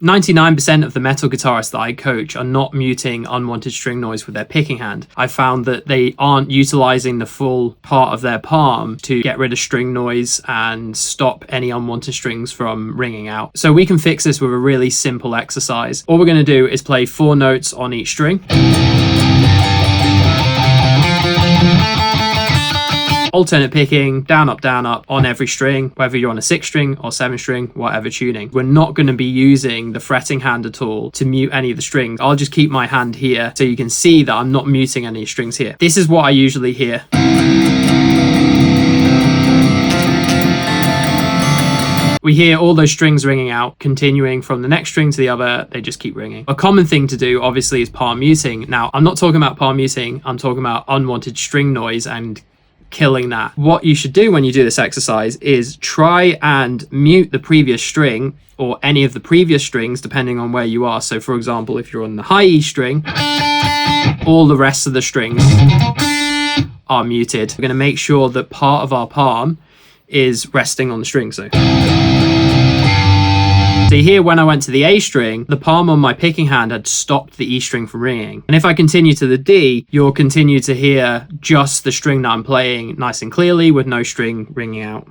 99% of the metal guitarists that I coach are not muting unwanted string noise with their picking hand. I found that they aren't utilizing the full part of their palm to get rid of string noise and stop any unwanted strings from ringing out. So we can fix this with a really simple exercise. All we're going to do is play 4 notes on each string. Alternate picking, down, up on every string, whether you're on a 6 string or 7 string, whatever tuning. We're not going to be using the fretting hand at all to mute any of the strings. I'll just keep my hand here so you can see that I'm not muting any strings here. This is what I usually hear. We hear all those strings ringing out, continuing from the next string to the other, they just keep ringing. A common thing to do, obviously, is palm muting. Now, I'm not talking about palm muting, I'm talking about unwanted string noise and killing that. What you should do when you do this exercise is try and mute the previous string or any of the previous strings depending on where you are. So for example, if you're on the high E string, all the rest of the strings are muted. We're going to make sure that part of our palm is resting on the string. So here, when I went to the A string, the palm on my picking hand had stopped the E string from ringing. And if I continue to the D, you'll continue to hear just the string that I'm playing nice and clearly with no string ringing out.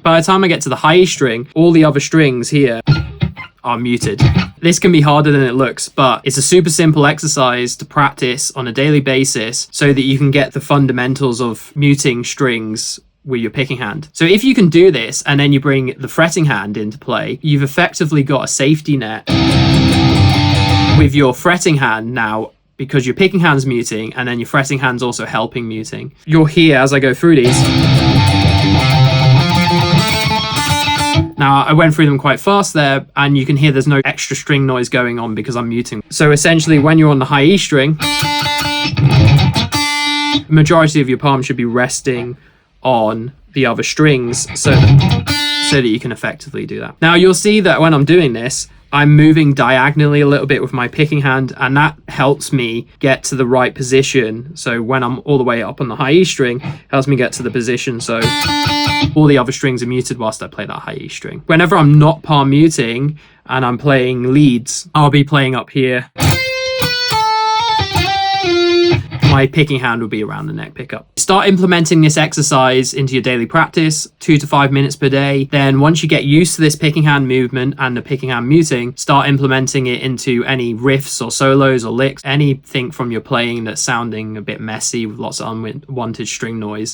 By the time I get to the high E string, all the other strings here are muted. This can be harder than it looks, but it's a super simple exercise to practice on a daily basis so that you can get the fundamentals of muting strings with your picking hand. So if you can do this and then you bring the fretting hand into play, you've effectively got a safety net with your fretting hand now, because your picking hand's muting and then your fretting hand's also helping muting. You'll hear as I go through these. Now, I went through them quite fast there, and you can hear there's no extra string noise going on because I'm muting. So essentially, when you're on the high E string, the majority of your palm should be resting on the other strings so that you can effectively do that. Now, you'll see that when I'm doing this, I'm moving diagonally a little bit with my picking hand, and that helps me get to the right position. So when I'm all the way up on the high E string, it helps me get to the position so all the other strings are muted whilst I play that high E string. Whenever I'm not palm muting and I'm playing leads, I'll be playing up here. My picking hand will be around the neck pickup. Start implementing this exercise into your daily practice, 2 to 5 minutes per day. Then once you get used to this picking hand movement and the picking hand muting, start implementing it into any riffs or solos or licks, anything from your playing that's sounding a bit messy with lots of unwanted string noise.